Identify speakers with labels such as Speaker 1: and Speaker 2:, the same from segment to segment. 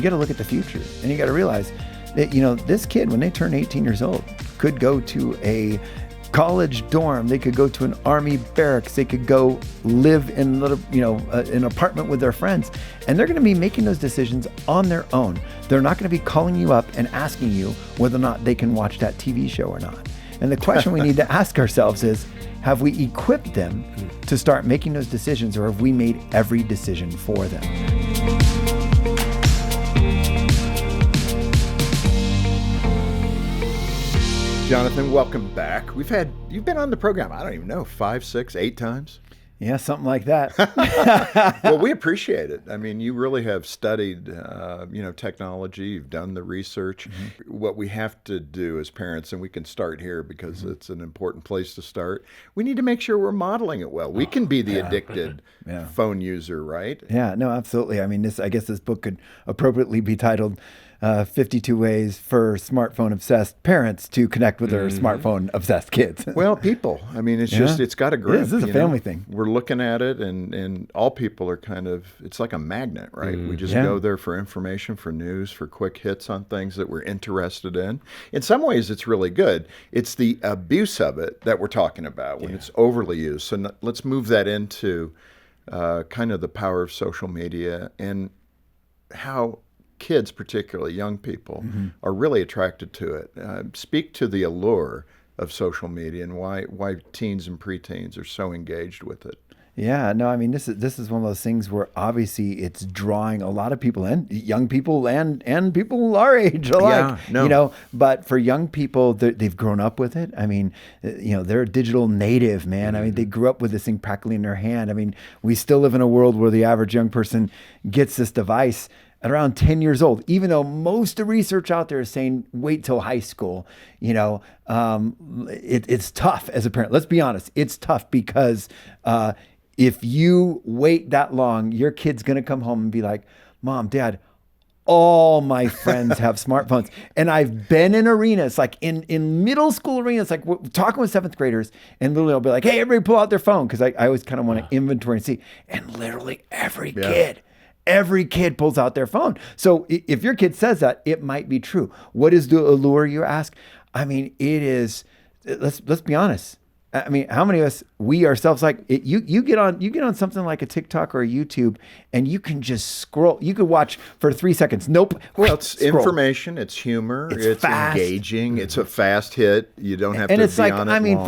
Speaker 1: got to look at the future, and you got to realize that, this kid, when they turn 18 years old, could go to a college dorm. They could go to an army barracks. They could go live in an apartment with their friends, and they're going to be making those decisions on their own. They're not going to be calling you up and asking you whether or not they can watch that TV show or not. And the question we need to ask ourselves is, have we equipped them to start making those decisions, or have we made every decision for them?
Speaker 2: Jonathan, welcome back. You've been on the program, I don't even know, 5, 6, 8 times?
Speaker 1: Yeah, something like that.
Speaker 2: Well, we appreciate it. I mean, you really have studied, technology. You've done the research. Mm-hmm. What we have to do as parents, and we can start here because it's an important place to start, we need to make sure we're modeling it well. We can be the addicted phone user, right?
Speaker 1: Yeah, no, absolutely. I mean, I guess this book could appropriately be titled 52 Ways for Smartphone-Obsessed Parents to Connect with Their Smartphone-Obsessed Kids.
Speaker 2: Well, people. I mean, it's got a grip.
Speaker 1: This is a family thing.
Speaker 2: We're looking at it, and all people are it's like a magnet, right? We just go there for information, for news, for quick hits on things that we're interested in. In some ways, it's really good. It's the abuse of it that we're talking about when it's overly used. So let's move that into kind of the power of social media and how kids, particularly young people, are really attracted to it. Speak to the allure of social media and why teens and preteens are so engaged with it.
Speaker 1: Yeah, no, I mean, this is one of those things where obviously it's drawing a lot of people in, young people and people our age alike.
Speaker 2: Yeah, no.
Speaker 1: But for young people, they've grown up with it. I mean, they're a digital native, man. I mean, they grew up with this thing practically in their hand. I mean, we still live in a world where the average young person gets this device at around 10 years old, even though most of the research out there is saying wait till high school. It's tough as a parent. Let's be honest. It's tough because if you wait that long, your kid's going to come home and be like, Mom, Dad, all my friends have smartphones. And I've been in arenas, like in middle school arenas, like we're talking with 7th graders, and literally I'll be like, hey, everybody pull out their phone, because I always kind of want to inventory and see. And literally every kid pulls out their phone. So if your kid says that, it might be true. What is the allure, you ask? I mean, it is, let's be honest. I mean, how many of us, we ourselves, you get on something like a TikTok or a YouTube, and you can just scroll. You could watch for 3 seconds. Nope.
Speaker 2: Well, it's information. It's humor. It's engaging. It's a fast hit. You don't have to be on it. And it's like, I mean,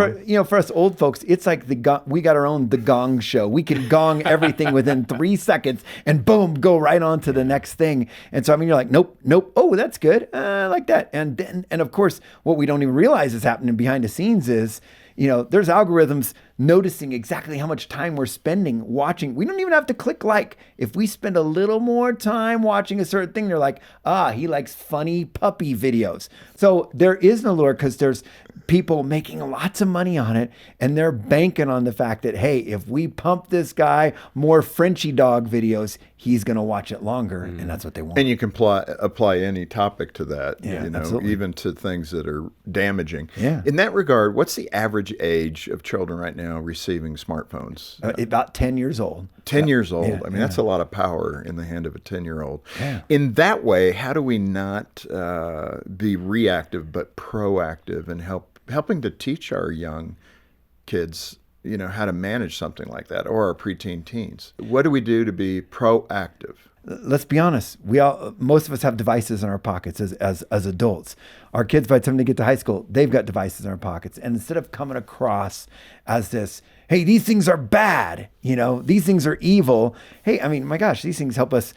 Speaker 1: for us old folks, it's like we got our own The Gong Show. We can gong everything within 3 seconds, and boom, go right on to the next thing. And so, I mean, you're like, nope. Oh, that's good. I like that. And of course, what we don't even realize is happening behind the scenes is, there's algorithms noticing exactly how much time we're spending watching. We don't even have to click like. If we spend a little more time watching a certain thing, they're like, he likes funny puppy videos. So there is an allure because there's people making lots of money on it, and they're banking on the fact that, hey, if we pump this guy more Frenchie dog videos, he's going to watch it longer, and that's what they want.
Speaker 2: And you can apply any topic to that,
Speaker 1: absolutely.
Speaker 2: Even to things that are damaging.
Speaker 1: Yeah.
Speaker 2: In that regard, what's the average age of children right now receiving smartphones?
Speaker 1: About 10 years old.
Speaker 2: 10 years old. I mean, that's a lot of power in the hand of a 10-year-old.
Speaker 1: Yeah.
Speaker 2: In that way, how do we not be reactive but proactive and helping to teach our young kids, how to manage something like that, or our preteen teens? What do we do to be proactive?
Speaker 1: Let's be honest. Most of us have devices in our pockets as adults. Our kids, by the time they get to high school, they've got devices in our pockets. And instead of coming across as this, hey, these things are bad, these things are evil. Hey, I mean, my gosh, these things help us,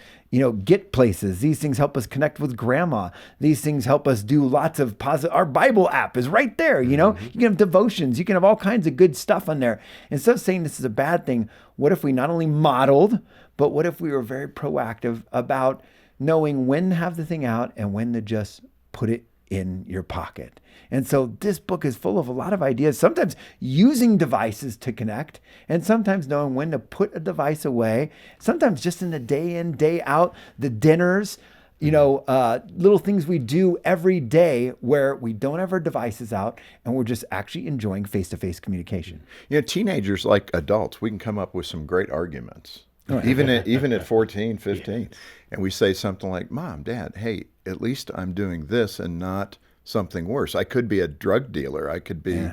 Speaker 1: get places. These things help us connect with grandma. These things help us do lots of positive. Our Bible app is right there, You can have devotions. You can have all kinds of good stuff on there. Instead of saying this is a bad thing, what if we not only modeled, but what if we were very proactive about knowing when to have the thing out and when to just put it in your pocket? And so this book is full of a lot of ideas, sometimes using devices to connect, and sometimes knowing when to put a device away, sometimes just in the day in, day out, the dinners, little things we do every day where we don't have our devices out and we're just actually enjoying face-to-face communication.
Speaker 2: Teenagers, like adults, we can come up with some great arguments. even at 14, 15. And we say something like, Mom, Dad, hey, at least I'm doing this and not something worse. I could be a drug dealer. I could be,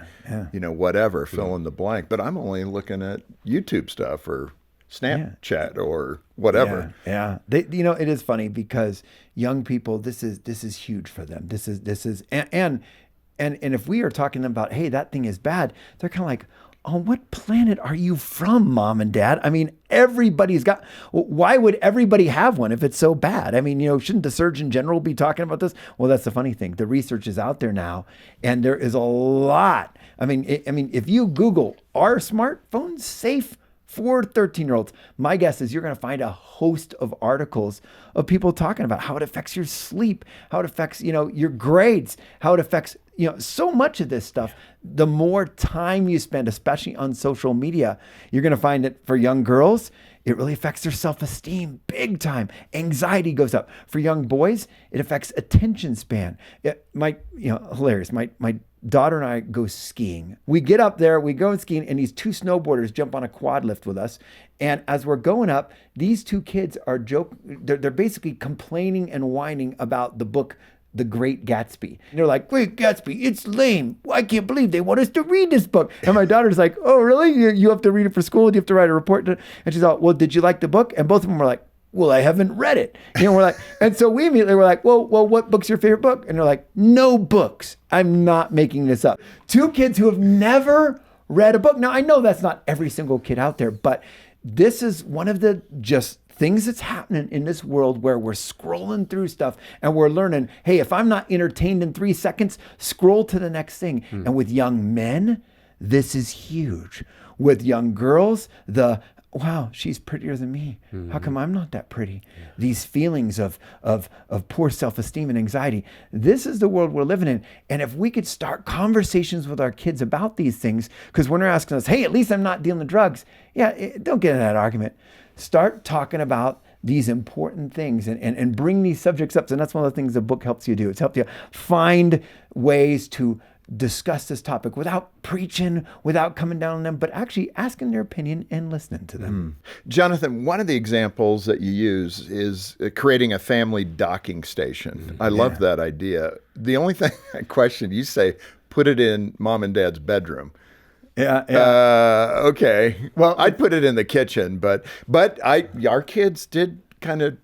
Speaker 2: whatever, fill in the blank. But I'm only looking at YouTube stuff or Snapchat or whatever.
Speaker 1: Yeah. It is funny because young people, this is huge for them. This is and if we are talking about, hey, that thing is bad, they're kind of like, on what planet are you from, Mom and Dad? I mean, everybody's got, why would everybody have one if it's so bad? I mean, shouldn't the Surgeon General be talking about this? Well, that's the funny thing. The research is out there now, and there is a lot. I mean, if you Google, are smartphones safe for 13-year-olds? My guess is you're going to find a host of articles of people talking about how it affects your sleep, how it affects, your grades, how it affects, so much of this stuff. The more time you spend, especially on social media, you're going to find that for young girls, it really affects their self-esteem big time. Anxiety goes up. For young boys, it affects attention span. Hilarious. My daughter and I go skiing. We get up there, we go skiing, and these two snowboarders jump on a quad lift with us. And as we're going up, these two kids are they're basically complaining and whining about the book, The Great Gatsby. And they're like, Great Gatsby, it's lame. I can't believe they want us to read this book. And my daughter's like, oh, really? You have to read it for school? Do you have to write a report? And she's like, well, did you like the book? And both of them were like, well, I haven't read it. We're like, and so we immediately were like, well, what book's your favorite book? And they're like, no books. I'm not making this up. Two kids who have never read a book. Now, I know that's not every single kid out there, but this is one of the just things that's happening in this world where we're scrolling through stuff and we're learning, hey, if I'm not entertained in 3 seconds, scroll to the next thing. And with young men, this is huge. With young girls, wow, she's prettier than me. How come I'm not that pretty? These feelings of poor self-esteem and anxiety. This is the world we're living in. And if we could start conversations with our kids about these things, because when they're asking us, hey, at least I'm not dealing drugs. Don't get in that argument. Start talking about these important things and bring these subjects up. And that's one of the things the book helps you do. It's helped you find ways to discuss this topic without preaching, without coming down on them, but actually asking their opinion and listening to them.
Speaker 2: Jonathan, one of the examples that you use is creating a family docking station. I love that idea. The only thing I question, you say, put it in Mom and Dad's bedroom. Okay. Well, I'd put it in the kitchen, but our kids did kind of,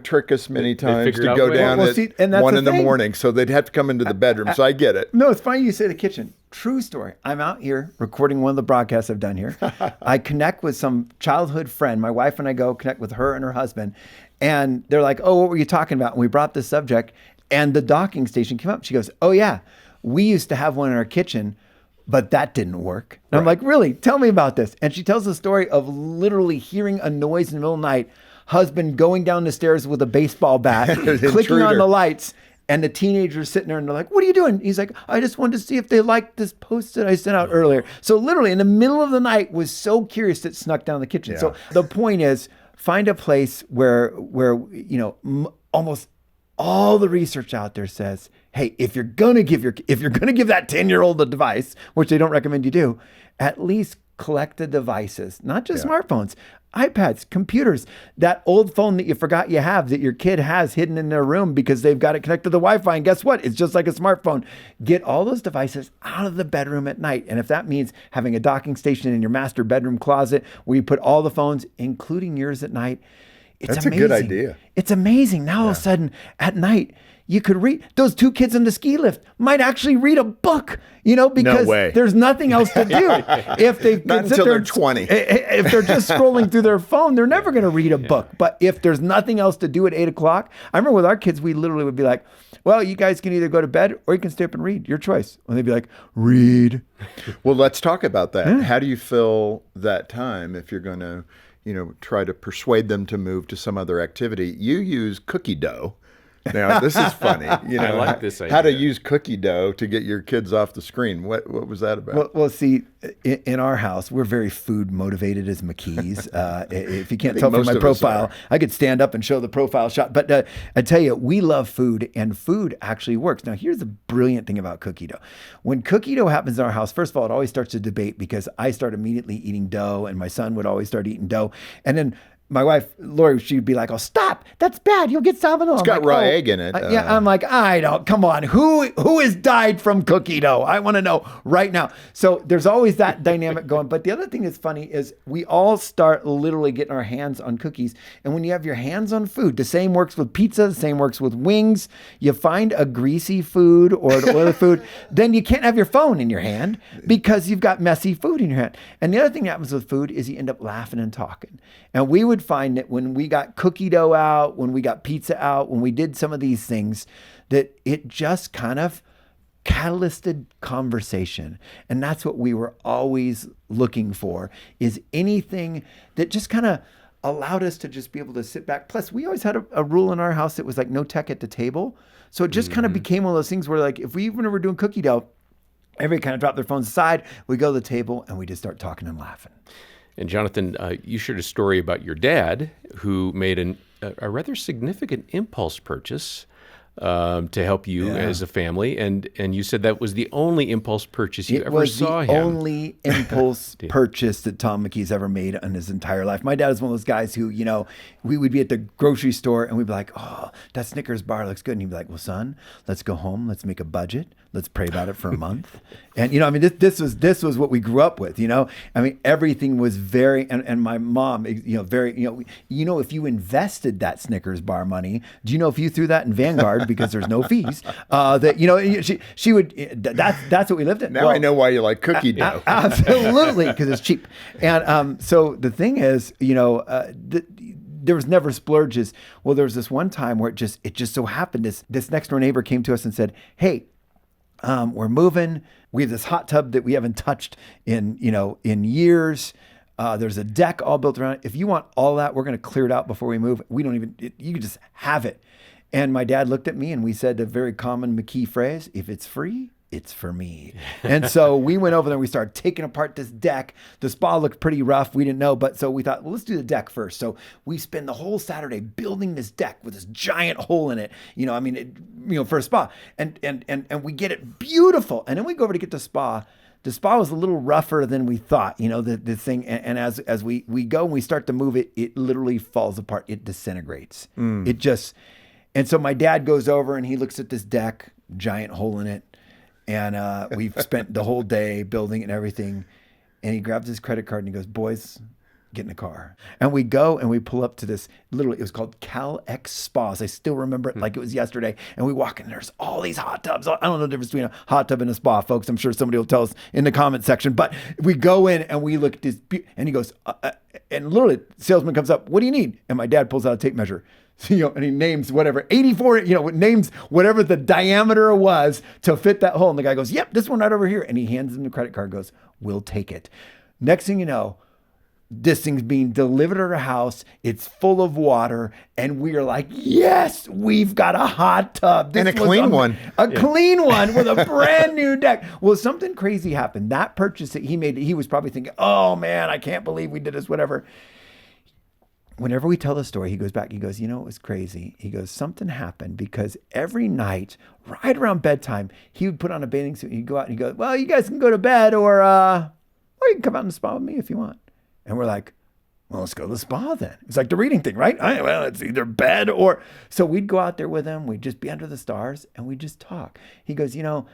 Speaker 2: trick us many times to go down at 1 in the morning. So they'd have to come into the bedroom. So I get it.
Speaker 1: No, it's funny you say the kitchen. True story. I'm out here recording one of the broadcasts I've done here. I connect with some childhood friend. My wife and I go connect with her and her husband. And they're like, oh, what were you talking about? And we brought this subject and the docking station came up. She goes, oh yeah, we used to have one in our kitchen, but that didn't work. And I'm like, really? Tell me about this. And she tells the story of literally hearing a noise in the middle of the night, husband going down the stairs with a baseball bat, clicking on the lights, and the teenagers sitting there and they're like, what are you doing? He's like, I just wanted to see if they liked this post that I sent out earlier. So literally in the middle of the night was so curious that it snuck down the kitchen. So the point is, find a place where almost all the research out there says, hey, if you're gonna give that 10-year-old a device, which they don't recommend you do, at least collect the devices, not just smartphones, iPads, computers, that old phone that you forgot you have that your kid has hidden in their room because they've got it connected to the Wi-Fi. And guess what? It's just like a smartphone. Get all those devices out of the bedroom at night. And if that means having a docking station in your master bedroom closet where you put all the phones, including yours at night,
Speaker 2: That's amazing. A good idea.
Speaker 1: It's amazing. Now all of a sudden at night, you could read. Those two kids on the ski lift might actually read a book, because there's nothing else to do. If they
Speaker 2: not until they're 20.
Speaker 1: If they're just scrolling through their phone, they're never going to read a book. But if there's nothing else to do at 8 o'clock, I remember with our kids, we literally would be like, well, you guys can either go to bed or you can stay up and read. Your choice. And they'd be like, read.
Speaker 2: Well, let's talk about that. Yeah. How do you fill that time if you're going to, try to persuade them to move to some other activity? You use cookie dough. Now, this is funny.
Speaker 3: I like this idea.
Speaker 2: How to use cookie dough to get your kids off the screen. What was that about?
Speaker 1: Well, see, in our house, we're very food motivated as McKees. If you can't tell from my profile, I could stand up and show the profile shot. But I tell you, we love food, and food actually works. Now, here's the brilliant thing about cookie dough. When cookie dough happens in our house, first of all, it always starts a debate because I start immediately eating dough, and my son would always start eating dough. And then my wife, Lori, she'd be like, oh, stop. That's bad. You'll get salmonella.
Speaker 2: It's got raw egg in it.
Speaker 1: Yeah, I'm like, I don't. Come on. Who has died from cookie dough? I want to know right now. So there's always that dynamic going. But the other thing that's funny is we all start literally getting our hands on cookies. And when you have your hands on food, the same works with pizza, the same works with wings. You find a greasy food or an oily food, then you can't have your phone in your hand because you've got messy food in your hand. And the other thing that happens with food is you end up laughing and talking. And we would find that when we got cookie dough out, when we got pizza out, when we did some of these things, that it just kind of catalysted conversation. And that's what we were always looking for, is anything that just kind of allowed us to just be able to sit back. Plus, we always had a rule in our house that was like no tech at the table. So it just kind of became one of those things where like, if we even were doing cookie dough, everybody kind of dropped their phones aside, we go to the table and we just start talking and laughing.
Speaker 3: And Jonathan, you shared a story about your dad who made a rather significant impulse purchase to help you as a family, and you said that was the only impulse purchase you ever saw him.
Speaker 1: It was the only impulse purchase that Tom McKee's ever made in his entire life. My dad was one of those guys who, you know, we would be at the grocery store and we'd be like, oh, that Snickers bar looks good. And he'd be like, well, son, let's go home. Let's make a budget. Let's pray about it for a month. And, you know, I mean, this was what we grew up with, you know. I mean, everything was very, and my mom, you know, very, you know, if you invested that Snickers bar money, do you know if you threw that in Vanguard because there's no fees, that, you know, she would, that's what we lived in.
Speaker 2: Now I know why you like cookie dough.
Speaker 1: Absolutely, because it's cheap. And so the thing is, you know, there was never splurges. Well, there was this one time where it just so happened this next door neighbor came to us and said, hey, we're moving. We have this hot tub that we haven't touched in years. There's a deck all built around it. If you want all that, we're going to clear it out before we move. We don't even, you can just have it. And my dad looked at me and we said the very common McKee phrase, if it's free, it's for me. And so we went over there and we started taking apart this deck. The spa looked pretty rough. We didn't know, but so we thought, well, let's do the deck first. So we spend the whole Saturday building this deck with this giant hole in it. You know, I mean, for a spa, and we get it beautiful. And then we go over to get the spa. The spa was a little rougher than we thought, you know, the thing. And as we go and we start to move it, it literally falls apart. It disintegrates. It just, and so my dad goes over and he looks at this deck, giant hole in it. And we've spent the whole day building and everything. And he grabs his credit card and he goes, boys, get in the car. And we go and we pull up to this, literally, it was called Cal X Spas. I still remember it like it was yesterday. And we walk in, and there's all these hot tubs. I don't know the difference between a hot tub and a spa, folks. I'm sure somebody will tell us in the comment section. But we go in and we look at this, and he goes, and literally, the salesman comes up, what do you need? And my dad pulls out a tape measure. You know, and he names whatever, 84, you know, names whatever the diameter was to fit that hole. And the guy goes, yep, this one right over here. And he hands him the credit card, goes, we'll take it. Next thing you know, this thing's being delivered at our house. It's full of water. And we are like, yes, we've got a hot tub.
Speaker 2: And a clean one.
Speaker 1: Clean one with a brand new deck. Well, something crazy happened. That purchase that he made, he was probably thinking, oh man, I can't believe we did this, whatever. Whenever we tell the story, he goes back, he goes, you know, it was crazy. He goes, something happened because every night, right around bedtime, he would put on a bathing suit and he'd go out and he'd go, well, you guys can go to bed or you can come out in the spa with me if you want. And we're like, well, let's go to the spa then. It's like the reading thing, right? Well, it's either bed or, so we'd go out there with him. We'd just be under the stars and we'd just talk. He goes, you know,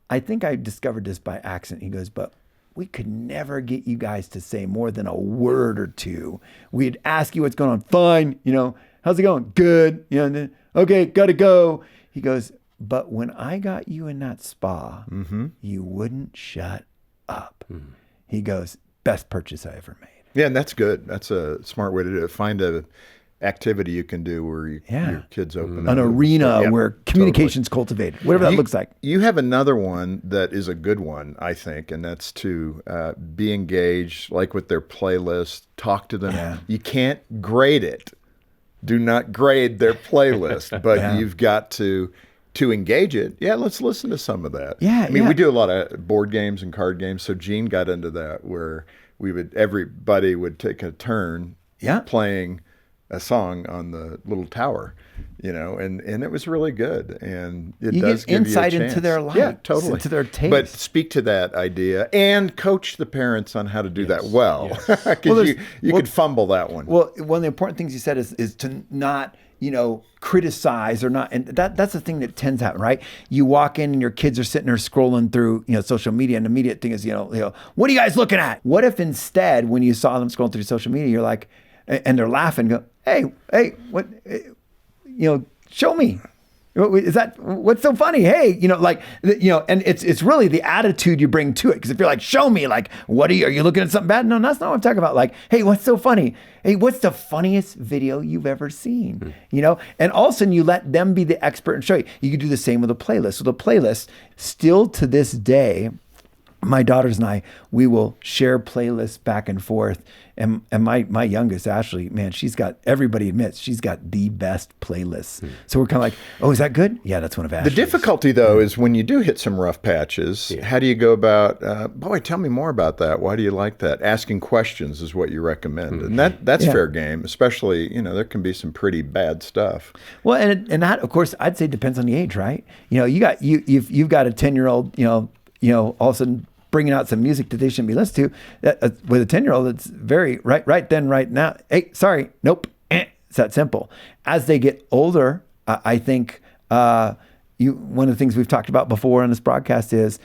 Speaker 1: I think I discovered this by accident. He goes, but we could never get you guys to say more than a word or two. We'd ask you what's going on. Fine. You know, how's it going? Good. You know, and then, okay, gotta go. He goes, but when I got you in that spa, you wouldn't shut up. He goes, best purchase I ever made.
Speaker 2: Yeah, and that's good. That's a smart way to do it. Find a activity you can do where your kids open
Speaker 1: an arena where communication's cultivated, whatever that looks like.
Speaker 2: You have another one that is a good one, I think, and that's to be engaged, like with their playlist, talk to them. Yeah. You can't grade it. Do not grade their playlist, but you've got to engage it. Yeah, let's listen to some of that.
Speaker 1: Yeah,
Speaker 2: I mean, we do a lot of board games and card games, so Gene got into that where everybody would take a turn playing a song on the little tower, and it was really good. And it
Speaker 1: You
Speaker 2: does
Speaker 1: get
Speaker 2: give
Speaker 1: insight
Speaker 2: you a
Speaker 1: into
Speaker 2: chance.
Speaker 1: their life,
Speaker 2: Yeah, totally.
Speaker 1: into their taste.
Speaker 2: But speak to that idea and coach the parents on how to do that well. Because you could fumble that one.
Speaker 1: Well, one of the important things you said is to not, criticize or not. And that's the thing that tends to happen, right? You walk in and your kids are sitting there scrolling through, social media, and the immediate thing is, what are you guys looking at? What if instead, when you saw them scrolling through social media, you're like, and they're laughing, go, hey, what, show me. Is that what's so funny? Hey, and it's really the attitude you bring to it. Because if you're like, show me, like, are you looking at something bad? No, that's not what I'm talking about. Like, hey, what's so funny? Hey, what's the funniest video you've ever seen? And all of a sudden you let them be the expert and show you. You can do the same with a playlist. With a playlist, still to this day, my daughters and I, we will share playlists back and forth. And my youngest, Ashley, man, everybody admits she's got the best playlists. So we're kind of like, oh, is that good? Yeah, that's one of Ashley's.
Speaker 2: The difficulty, though, is when you do hit some rough patches, how do you go about, boy, tell me more about that. Why do you like that? Asking questions is what you recommend. And that's fair game, especially, there can be some pretty bad stuff.
Speaker 1: Well, and that, of course, I'd say depends on the age, right? You've got a 10-year-old, all of a sudden bringing out some music that they shouldn't be listening to. With a 10-year-old, it's very right then, right now. Hey, sorry, nope. It's that simple. As they get older, I think one of the things we've talked about before on this broadcast is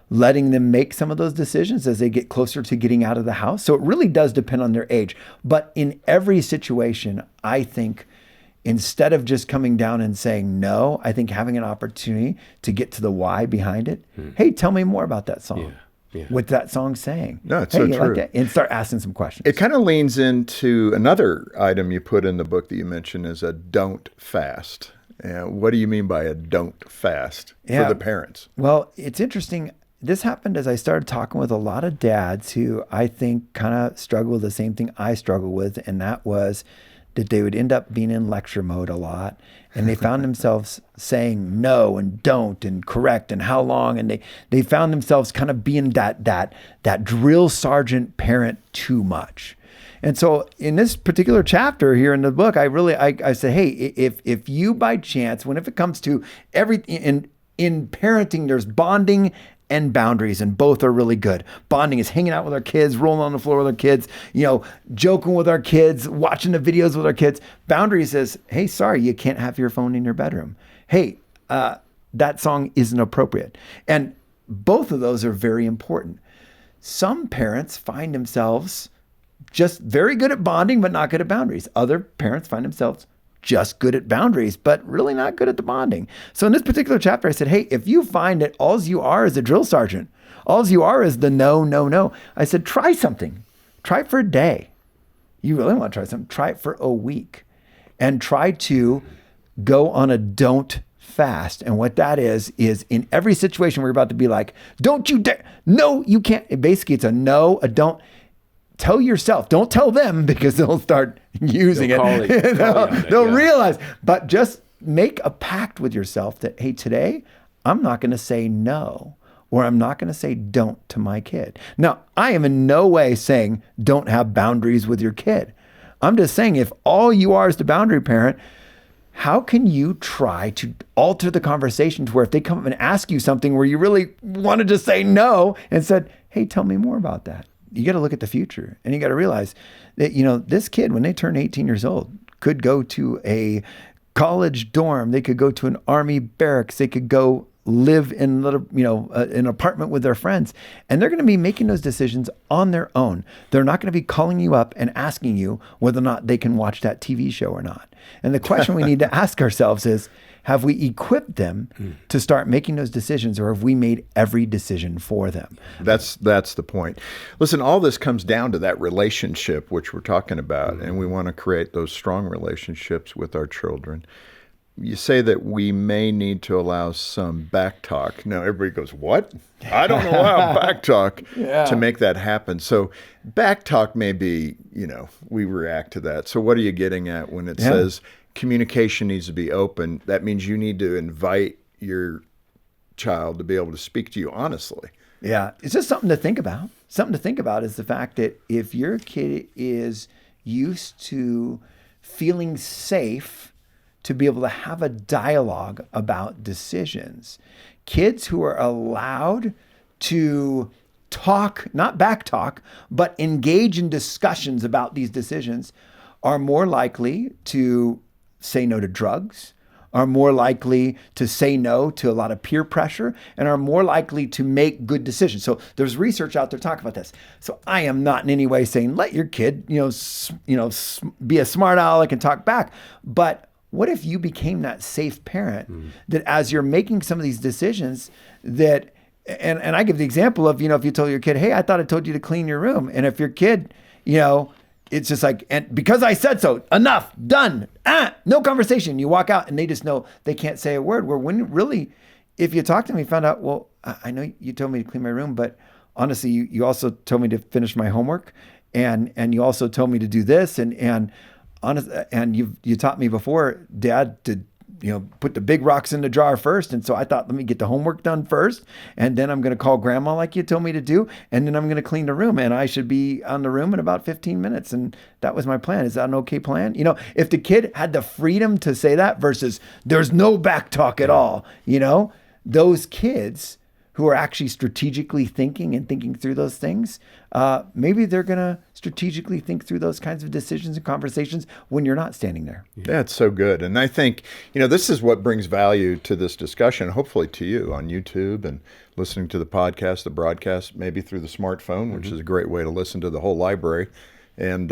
Speaker 1: letting them make some of those decisions as they get closer to getting out of the house. So it really does depend on their age. But in every situation, I think instead of just coming down and saying no, I think having an opportunity to get to the why behind it. Hey, tell me more about that song. Yeah. What's that song saying?
Speaker 2: No, it's so true.
Speaker 1: Like that? And start asking some questions.
Speaker 2: It kind of leans into another item you put in the book that you mentioned is a don't fast. What do you mean by a don't fast for the parents?
Speaker 1: Well, it's interesting. This happened as I started talking with a lot of dads who I think kind of struggle with the same thing I struggle with, and that was that they would end up being in lecture mode a lot, and they found themselves saying no and don't and correct and how long, and they found themselves kind of being that drill sergeant parent too much. And so in this particular chapter here in the book, I say, hey, if you by chance, if it comes to everything in parenting, there's bonding and boundaries, and both are really good. Bonding is hanging out with our kids, rolling on the floor with our kids, joking with our kids, watching the videos with our kids. Boundaries is, hey, sorry, you can't have your phone in your bedroom. Hey, that song isn't appropriate. And both of those are very important. Some parents find themselves just very good at bonding, but not good at boundaries. Other parents find themselves just good at boundaries, but really not good at the bonding. So in this particular chapter, I said, hey, if you find that all you are is a drill sergeant, all you are is the no, I said, try something. Try it for a day. You really want to try something? Try it for a week. And try to go on a don't fast. And what that is in every situation we're about to be like, don't you dare. No, you can't. Basically, it's a no, a don't. Tell yourself, don't tell them, because they'll start using it. They'll realize, but just make a pact with yourself that, hey, today I'm not going to say no, or I'm not going to say don't to my kid. Now, I am in no way saying don't have boundaries with your kid. I'm just saying if all you are is the boundary parent, how can you try to alter the conversation to where if they come up and ask you something where you really wanted to say no and said, hey, tell me more about that. You got to look at the future, and you got to realize that, this kid, when they turn 18 years old, could go to a college dorm. They could go to an army barracks. They could go live in an apartment with their friends, and they're going to be making those decisions on their own. They're not going to be calling you up and asking you whether or not they can watch that TV show or not. And the question we need to ask ourselves is, have we equipped them to start making those decisions, or have we made every decision for them?
Speaker 2: That's the point. Listen, all this comes down to that relationship, which we're talking about, and we want to create those strong relationships with our children. You say that we may need to allow some back talk. Now, everybody goes, what? I don't allow back talk to make that happen. So back talk may be, we react to that. So what are you getting at when it says communication needs to be open? That means you need to invite your child to be able to speak to you honestly.
Speaker 1: Yeah, it's just something to think about. Something to think about is the fact that if your kid is used to feeling safe to be able to have a dialogue about decisions. Kids who are allowed to talk, not back talk, but engage in discussions about these decisions are more likely to say no to drugs, are more likely to say no to a lot of peer pressure, and are more likely to make good decisions. So there's research out there talking about this. So I am not in any way saying let your kid, be a smart aleck and talk back. But what if you became that safe parent that as you're making some of these decisions that, and I give the example of, if you told your kid, hey, I thought I told you to clean your room. And if your kid, it's just like, and because I said so, enough, done, no conversation. You walk out and they just know they can't say a word. Where when really, if you talk to them, you found out, well, I know you told me to clean my room, but honestly, you also told me to finish my homework, and you also told me to do this, and you taught me before, Dad, to put the big rocks in the jar first. And so I thought, let me get the homework done first. And then I'm going to call grandma like you told me to do. And then I'm going to clean the room. And I should be on the room in about 15 minutes. And that was my plan. Is that an okay plan? If the kid had the freedom to say that versus there's no back talk at all, those kids who are actually strategically thinking and thinking through those things, maybe they're going to strategically think through those kinds of decisions and conversations when you're not standing there.
Speaker 2: Yeah, it's so good. And I think, this is what brings value to this discussion, hopefully to you on YouTube and listening to the podcast, the broadcast, maybe through the smartphone, which is a great way to listen to the whole library. And,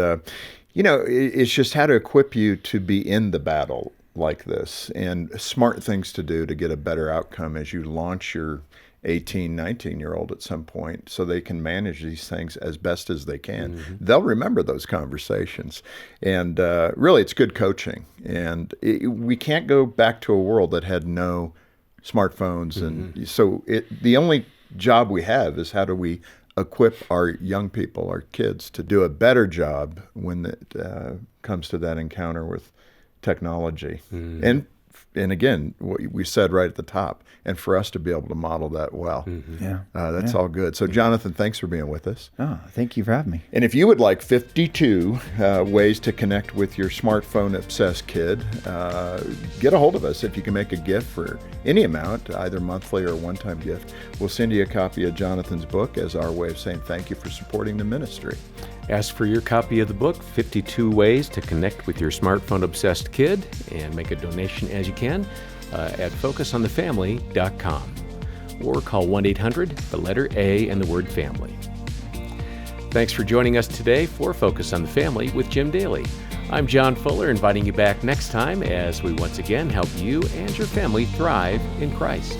Speaker 2: it's just how to equip you to be in the battle like this and smart things to do to get a better outcome as you launch your 18, 19-year-old at some point so they can manage these things as best as they can. They'll remember those conversations. And really, it's good coaching. And we can't go back to a world that had no smartphones. And so the only job we have is how do we equip our young people, our kids, to do a better job when it comes to that encounter with technology. And again, what we said right at the top, and for us to be able to model that well. That's all good. So Jonathan, thanks for being with us.
Speaker 1: Oh, thank you for having me.
Speaker 2: And if you would like 52 ways to connect with your smartphone-obsessed kid, get a hold of us. If you can make a gift for any amount, either monthly or a one-time gift, we'll send you a copy of Jonathan's book as our way of saying thank you for supporting the ministry.
Speaker 3: Ask for your copy of the book, 52 Ways to Connect with Your Smartphone-Obsessed Kid, and make a donation as you can at focusonthefamily.com. Or call 1-800, the letter A and the word family. Thanks for joining us today for Focus on the Family with Jim Daly. I'm John Fuller, inviting you back next time as we once again help you and your family thrive in Christ.